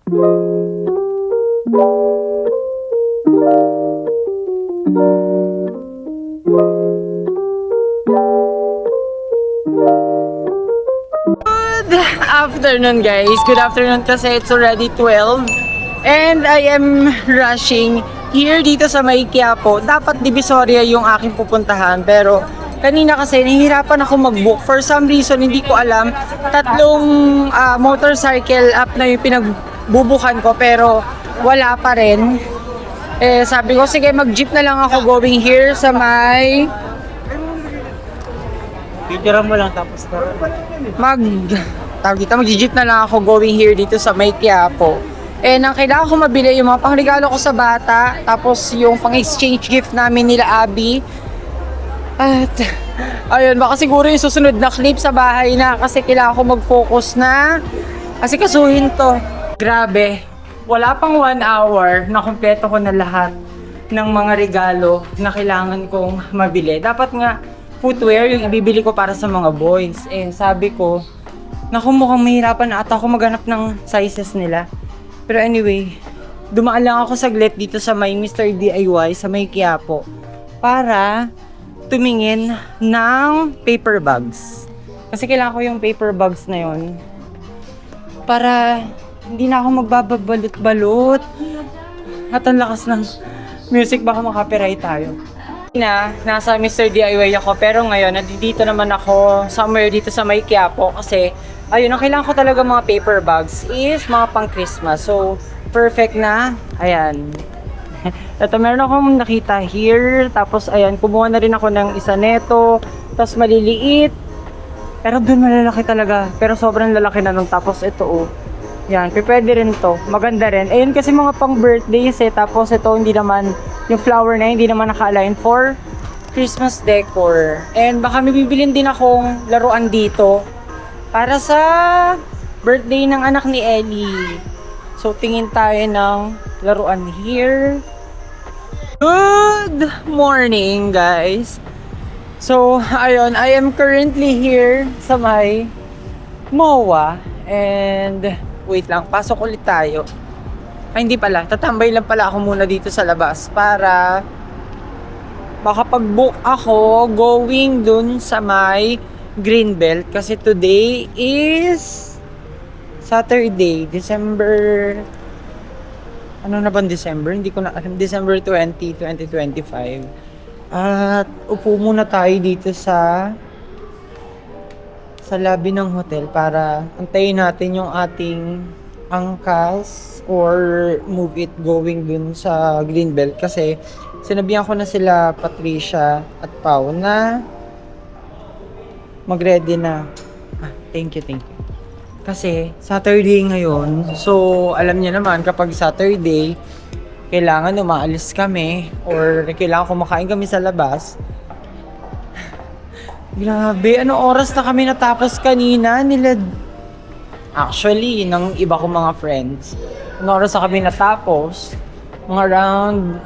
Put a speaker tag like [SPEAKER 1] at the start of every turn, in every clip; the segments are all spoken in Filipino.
[SPEAKER 1] Good afternoon, guys. Good afternoon kasi it's already 12 and I am rushing here dito sa may Quiapo. Dapat Divisoria yung aking pupuntahan pero kanina kasi nahihirapan ako mag-book. For some reason, hindi ko alam. Tatlong motorcycle app na yung pinagbubukan ko pero wala pa rin. Sabi ko, sige mag-jeep na lang ako going here sa may...
[SPEAKER 2] Picture mo lang tapos
[SPEAKER 1] mag-jeep na lang ako going here dito sa may Quiapo. Ang kailangan ko mabili yung mga pangregalo ko sa bata, tapos yung pang-exchange gift namin nila Abby. At ayun, baka siguro yung susunod na clip sa bahay na kasi kailangan ko mag-focus na kasi kasuhin to. Grabe, wala pang 1 hour na kumpleto ko na lahat ng mga regalo na kailangan kong mabili. Dapat nga footwear yung ibibili ko para sa mga boys. Sabi ko, naku, mukhang mahirapan na ata ako maghanap ng sizes nila. Pero anyway, dumaan lang ako saglit dito sa may Mr. DIY sa may Quiapo para tumingin ng paper bags. Kasi kailangan ko yung paper bags na yon para hindi na ako magbabalot-balot. At ang lakas ng music, baka makapiright tayo. Nasa Mr. DIY ako pero ngayon nandito naman ako somewhere dito sa may Quiapo kasi ayun, ang kailangan ko talaga mga paper bags is mga pang Christmas. So, perfect na. Ayan. Ito, meron akong nakita here. Tapos, ayan, kumuha na rin ako ng isa neto. Tapos, maliliit. Pero doon malalaki talaga. Pero sobrang lalaki na nung tapos ito, oh. Yan, pwede rin to. Maganda rin. Ayun kasi mga pang birthdays eh. Tapos ito, hindi naman, yung flower na hindi naman naka-align for Christmas decor. And baka may bibilin din akong laruan dito para sa birthday ng anak ni Ellie. So, tingin tayo ng laruan here. Good morning, guys. So, ayun, I am currently here sa may MOA. And, wait lang, pasok ulit tayo. Ay, hindi pala. Tatambay lang pala ako muna dito sa labas para makapag-book ako going dun sa may Greenbelt kasi today is Saturday, December... Ano na bang December? Hindi ko na alam. December 20, 2025. At upo muna tayo dito sa lobby ng hotel para antayin natin yung ating angkas or move it going dun sa Greenbelt kasi sinabihan ko na sila Patricia at Pau na mag-ready na. Thank you. Kasi Saturday ngayon, so alam niya naman kapag Saturday, kailangan umaalis kami or kailangan kumakain kami sa labas. Grabe, anong oras na kami natapos kanina nila? Actually, ng iba kong mga friends. Anong oras na kami natapos? Mga around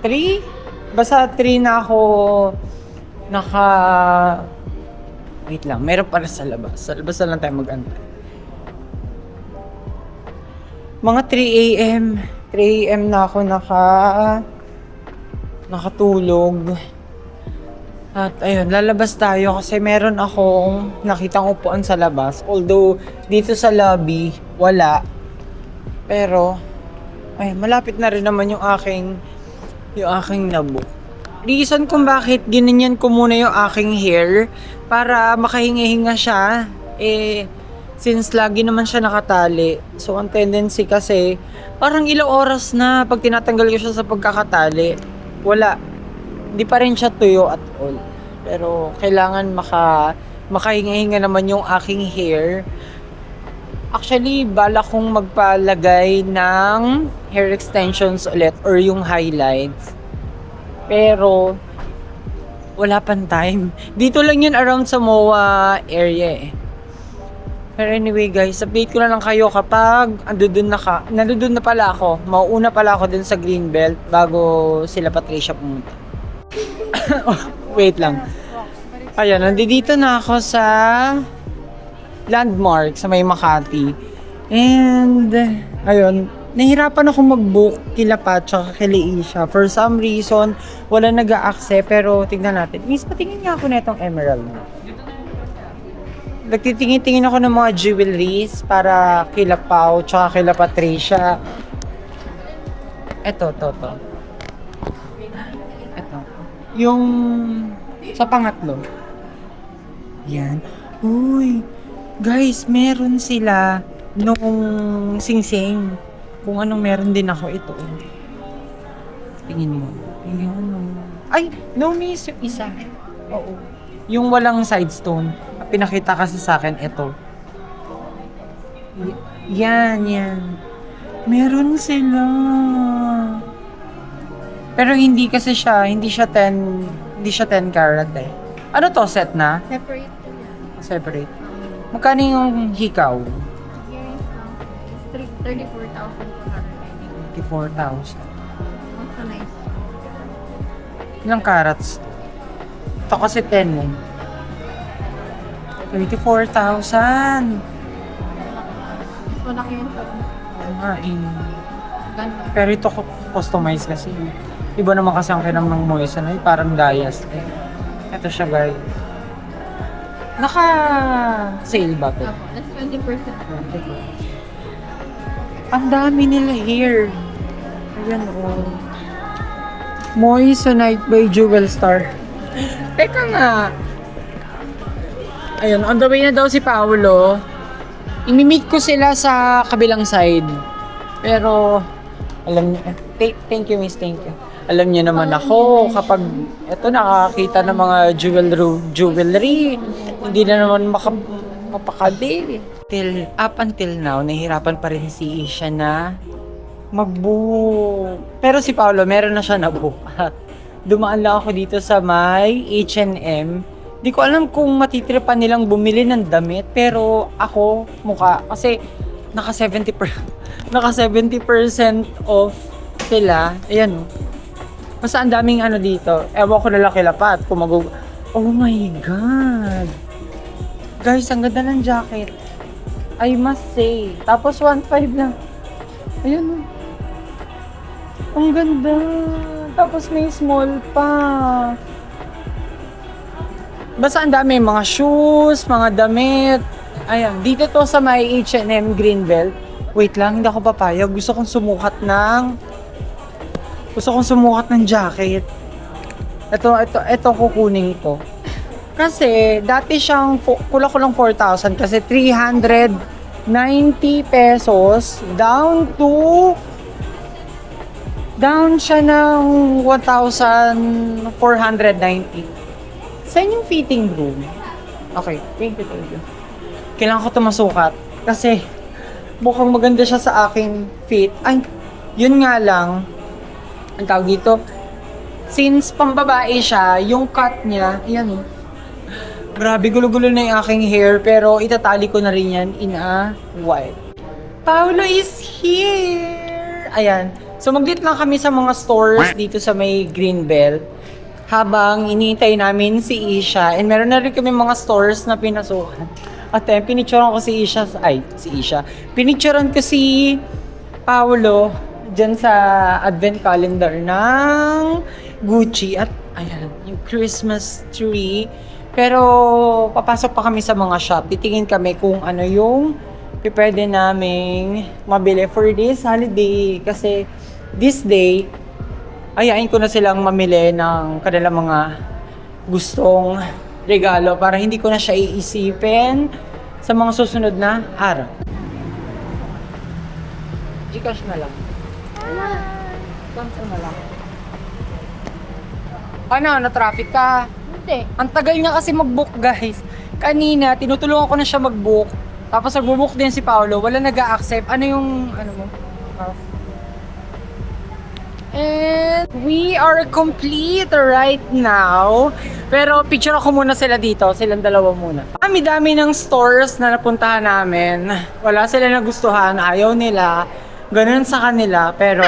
[SPEAKER 1] 3? Basta 3 na ako wait lang, meron pala sa labas. Sa labas na lang tayo mag-antay. Mga 3 a.m. 3 a.m. na ako nakatulog. At ayun, lalabas tayo kasi meron akong nakitang upuan sa labas. Although, dito sa lobby, wala. Pero, ay, malapit na rin naman yung aking nabook. Reason kung bakit ginanyan ko muna yung aking hair para makahinga-hinga siya. Since lagi naman siya nakatali. So, ang tendency kasi, parang ilang oras na pag tinatanggal ko siya sa pagkakatali, wala. Hindi pa rin siya tuyo at all. Pero kailangan makahinga-hinga naman yung aking hair. Actually, bala kong magpalagay ng hair extensions ulit or yung highlights. Pero wala pang time. Dito lang yun around sa MOA area eh. Pero anyway guys, update ko na lang kayo kapag nandun na pala ako. Mauuna pala ako dun sa Greenbelt bago sila Patricia pumunta. Wait lang. Ayan, nandito na ako sa Landmark sa may Makati. And, ayun, nahirapan ako mag-book kila Pat tsaka kila Isha. For some reason, wala nag-a-accept. Pero, tignan natin. Miss, patingin nga ako na itong emerald. Nagtitingin-tingin ako ng mga jewelries para kila Pao tsaka kila Patricia. Ito. Ito. Yung sa pangatlo. Yan. Uy, guys, meron sila nung singsing. Kung anong meron din ako ito. Tingin mo. Ay, no miss, yung isa. Oo. Yung walang side stone. Pinakita kasi sa akin ito. Yan. Meron sila. Pero hindi siya 10 karat eh. Ano to, set na?
[SPEAKER 2] Separate po yan.
[SPEAKER 1] Separate. Magkano yung hikaw?
[SPEAKER 2] Here is 34,490.
[SPEAKER 1] 54,000.
[SPEAKER 2] Also nice.
[SPEAKER 1] Ilang carats? Ito kasi 10 eh. 24,000.
[SPEAKER 2] So, laki yun po.
[SPEAKER 1] Oo nga eh.
[SPEAKER 2] Ganda.
[SPEAKER 1] Pero ito customize kasi. Iba naman kasi ang kinam ng Moissanite, parang Dayas. Ito siya guys. Naka-sale ba ito?
[SPEAKER 2] Opo, that's 20%.
[SPEAKER 1] Ang dami nila here. Ayan oh. Moissanite by Jewel Star. Teka nga. Ayun, on the way na daw si Paolo. Imi-meet ko sila sa kabilang side. Pero, alam niyo, thank you miss, thank you. Alam niyo naman ako, kapag eto nakakita ng mga jewelry, hindi na naman mapakali. Up until now, nahihirapan pa rin si Isha na mag-book. Pero si Paolo, meron na siya na-book. Dumaan lang ako dito sa may H&M. Di ko alam kung matitripan nilang bumili ng damit, pero ako, mukha. Kasi naka 70% off sila. Ayan. Basta ang daming ano dito. Ewan ko na lang kilapat. Oh my God. Guys, ang ganda ng jacket. I must say. Tapos 1.5 lang. Ayan. Ang ganda. Tapos may small pa. Basta ang dami, mga shoes, mga damit. Ayan, dito to sa may H&M Greenbelt. Wait lang, hindi ako papayag. Gusto kong sumukat ng jacket. Ito kukunin ko. Kasi, dati siyang, kulang 4,000 kasi 390 pesos down siya ng 1,490. Saan yung fitting room? Okay, thank you. Kailangan ko ito masukat. Kasi, mukhang maganda siya sa aking fit. Ay, yun nga lang. Ang tawag dito, since pambabae siya, yung cut niya, ayan. Grabe, gulo-gulo na yung aking hair. Pero itatali ko na rin yan in a while. Paolo is here! Ayan. So, mag-date lang kami sa mga stores dito sa may Greenbelt. Habang iniintay namin si Isha. And meron na rin kami mga stores na pinasukan. At pinicturean ko si Isha. Pinicturean ko si Paolo dyan sa advent calendar ng Gucci. At ayan, yung Christmas tree. Pero papasok pa kami sa mga shop. Titingin kami kung ano yung pwede naming mabili for this holiday. Kasi this day, ayain ko na silang mamili ng kanilang mga gustong regalo para hindi ko na siya iisipin sa mga susunod na araw. Gcash na lang. Cancel na lang. Ano, na-traffic ka?
[SPEAKER 2] Hindi.
[SPEAKER 1] Ang tagal niya kasi mag-book, guys. Kanina, tinutulungan ko na siya mag-book. Tapos nag-book din si Paolo. Wala nag-a-accept. Ano yung, ano mo? And we are complete right now. Pero picture ako muna sila dito. Silang dalawa muna. Dami-dami ng stores na napuntahan namin. Wala sila nagustuhan. Ayaw nila. Ganun sa kanila. Pero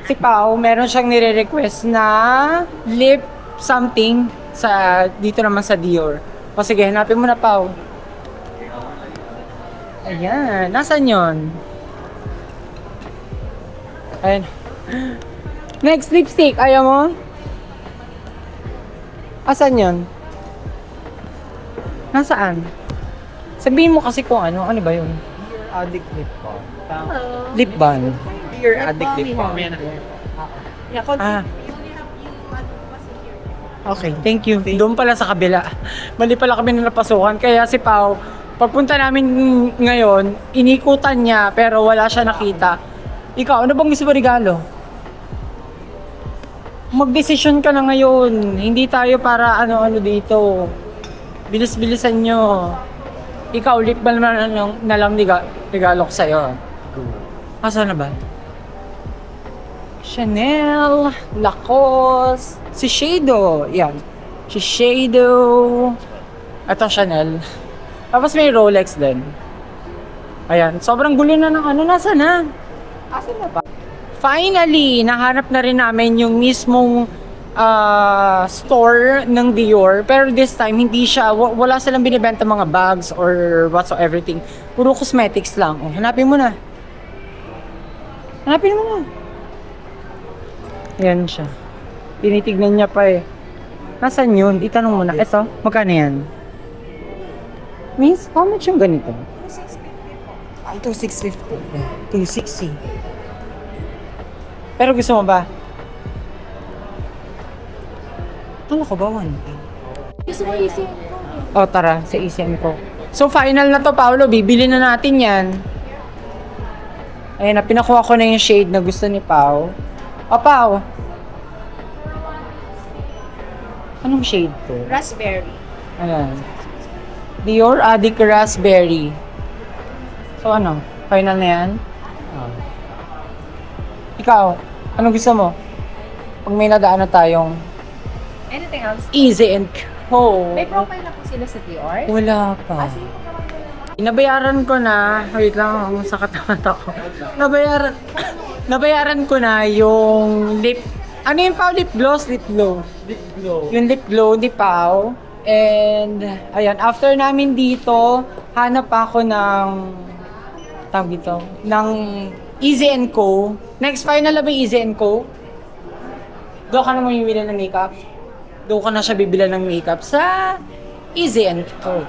[SPEAKER 1] si Pao, meron siyang nire-request na lip something dito naman sa Dior. O sige, hanapin mo na, Pao. Ayan. Nasaan yun? Ayan. Next, lipstick. Ayaw mo? Asan yun? Nasaan? Sabihin mo kasi kung ano. Ano ba yun?
[SPEAKER 3] Dear Addict Lip Balm.
[SPEAKER 1] Lip balm.
[SPEAKER 3] Dear Addict Lip Balm.
[SPEAKER 1] Ah. Okay, thank you. Doon pala sa kabila. Mali pala kami na napasukan. Kaya si Pao, pagpunta namin ngayon, inikutan niya pero wala siya nakita. Ikaw, ano bang gusto mo regalo? Mag-desisyon ka na ngayon. Hindi tayo para ano-ano dito. Bilis-bilisan nyo. Ikaw, lip balm na lang regalo ko sa'yo. Asa na ba? Chanel, Lacoste, Shiseido. Yan. Shiseido. Ito Chanel. Tapos may Rolex din. Ayan. Sobrang gulo na ng ano. Nasa na? Asa na ba? Finally, nahanap na rin namin yung mismong store ng Dior. Pero this time, hindi siya, wala silang binibenta mga bags or whatsoever everything. Puro cosmetics lang. Oh, hanapin mo na. Hanapin mo na. Yan siya. Tinitignan niya pa eh. Nasaan yun? Itanong mo na. Ito, magkano yan? Miss, how much yung ganito? 2,650 po. Ay, 2,650. 260. Pero gusto mo ba? Ano ko ba? 1K?
[SPEAKER 2] Gusto mo easy?
[SPEAKER 1] O tara, sa ECM ko. So final na to, Paolo. Bibili na natin yan. Ayun na, pinakuha ko na yung shade na gusto ni Pao. O, Pao. Anong shade to?
[SPEAKER 2] Raspberry.
[SPEAKER 1] Ayan. Dior Addict Raspberry. So ano? Final na yan? Ikaw, anong gusto mo? Pag may nadaan na tayong
[SPEAKER 2] Anything else?
[SPEAKER 1] Easy and Co.
[SPEAKER 2] May profile na po sila sa Dior?
[SPEAKER 1] Wala pa. Nabayaran ko na, wait lang, ang sakit naman ako. Nabayaran ko na yung lip, ano yung Pao? Lip gloss? Lip glow.
[SPEAKER 3] Lip Glow.
[SPEAKER 1] Yung lip glow ni Pao. And, ayan, after namin dito, hanap ako ng, tawag dito, ng Easy & Co. Next, final na ba yung Easy & Co? Doon ka na mo bibili ng makeup? Doon ka na siya bibili ng makeup sa Easy & Co.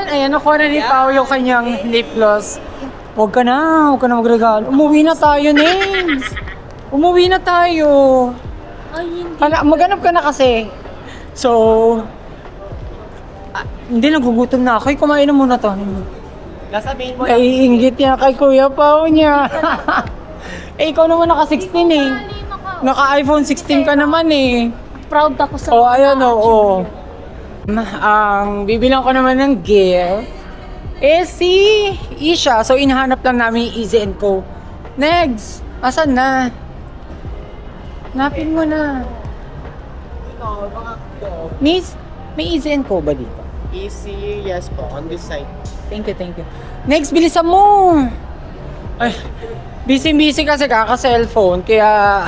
[SPEAKER 1] Ayan, nakuha na ni Pao yung kanyang lip gloss. Huwag ka na magregalo. Umuwi na tayo, Names. Umuwi na tayo.
[SPEAKER 2] Ay, hindi.
[SPEAKER 1] Maghanap ka na kasi. So, hindi, nagugutom na ako. Ay, kumain na muna to.
[SPEAKER 3] Nasabihin mo
[SPEAKER 1] Naiingit niya kay Kuya Pao niya. Eh, ikaw naman naka-16 eh. Naka-iPhone 16 ka naman eh.
[SPEAKER 2] Proud ako sa
[SPEAKER 1] Oh, ayan oo. Ang bibilang ko naman ng gift eh si Isha. So, inahanap lang namin yung Easy & Co. Next! Asan na? Napin mo na.
[SPEAKER 3] ito, mga ito.
[SPEAKER 1] Miss, may Easy & Co ba dito?
[SPEAKER 3] Easy, yes po, on this side.
[SPEAKER 1] Thank you. Next, bilisan mo! Ay, busy kasi kaka-cellphone, kaya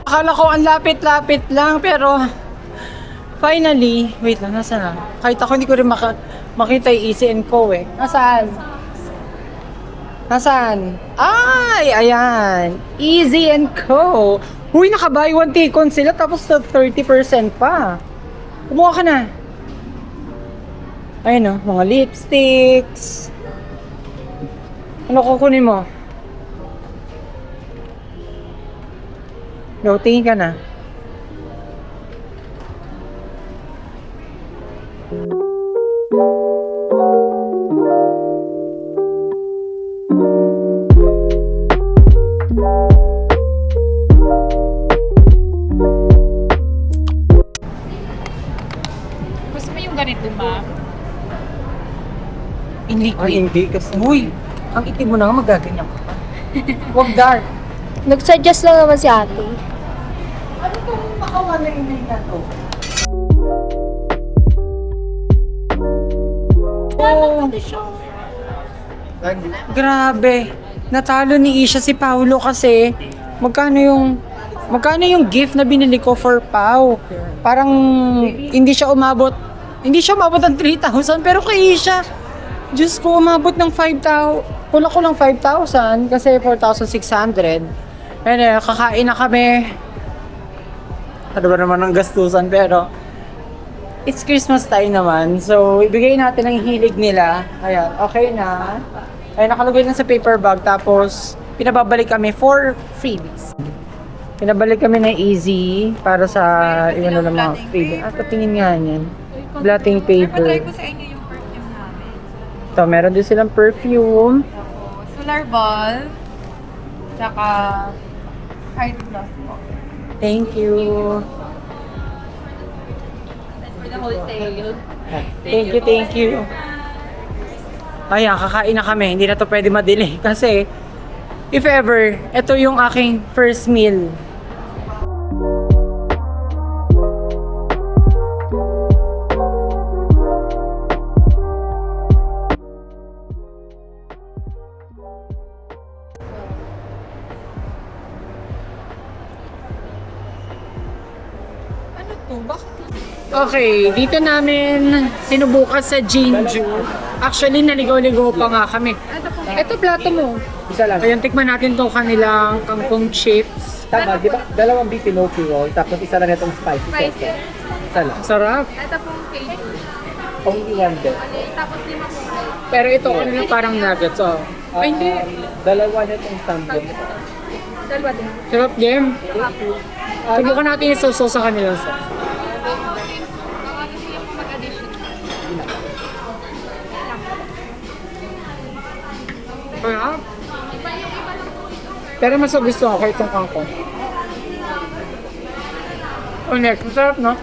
[SPEAKER 1] akala ko ang lapit-lapit lang, pero finally, wait lang, nasa na? Kahit ako hindi ko rin makita yung Easy & Co eh. Nasaan? Ay, ayan. Easy & Co. Huy, naka-buy one take on sila, tapos 30% pa. Kumuha ka na. Ayun mga lipsticks. Ano kukunin mo? Go, tingin ka na.
[SPEAKER 2] Gusto mo yung ganito, ma'am?
[SPEAKER 1] In liquid.
[SPEAKER 3] Hindi kasi.
[SPEAKER 1] Uy, ang itim mo na nga magaganyan ka pa. Huwag dark.
[SPEAKER 2] Nag-suggest lang naman si ate.
[SPEAKER 1] Ano itong makawan na inay na to? Oh, grabe. Natalo ni Isha si Paulo kasi magkano yung gift na binili ko for Pau? Parang hindi siya umabot ng 3,000 pero kay Isha Diyos ko, umabot ng 5,000. Kulang ko lang 5,000 kasi 4,600. And kakain na kami. Ano ba naman ang gastusan pero it's Christmas time naman. So, ibigay natin ang hilig nila. Ayan, okay na. Ay, nakalagay na sa paper bag. Tapos, pinababalik kami for freebies. Pinabalik kami na easy para sa iwan na ng mga freebies. At patingin nga yan. Blotting paper.
[SPEAKER 4] Try ko sa inyo yung perfume namin.
[SPEAKER 1] Ito, meron din silang perfume.
[SPEAKER 4] Tapos, solar ball. Tsaka, hard gloss po.
[SPEAKER 1] Thank you.
[SPEAKER 4] For the wholesale.
[SPEAKER 1] Thank you. Ayan, kakain na kami. Hindi na to pwede ma-delay. Kasi, if ever, ito yung aking first meal.
[SPEAKER 4] Ano to? Bakit?
[SPEAKER 1] Okay, dito namin sinubukan sa Jinju. Actually, naligaw-ligaw pa nga kami. Ito plato mo.
[SPEAKER 3] Isa lang.
[SPEAKER 1] Ayun, tikman natin tong kanilang kangkong chips.
[SPEAKER 3] Tama, di ba? Dalawang beef Pinoki roll, tapos isa lang itong spicy.
[SPEAKER 4] Spicy.
[SPEAKER 3] Isa lang.
[SPEAKER 1] Sarap.
[SPEAKER 4] Ito pong cake.
[SPEAKER 3] Only one there.
[SPEAKER 4] Tapos 5 po.
[SPEAKER 1] Pero ito, kanila parang nuggets. Oh. Ay, hindi.
[SPEAKER 3] Dalawa nitong sambal.
[SPEAKER 4] Dalawa din.
[SPEAKER 1] Sarap din. Subukan natin yung sauce sa kanila.
[SPEAKER 4] Mag-addition.
[SPEAKER 1] Sarap. Pero mas gusto ko itong kangkong. Oh, next. Masarap, no?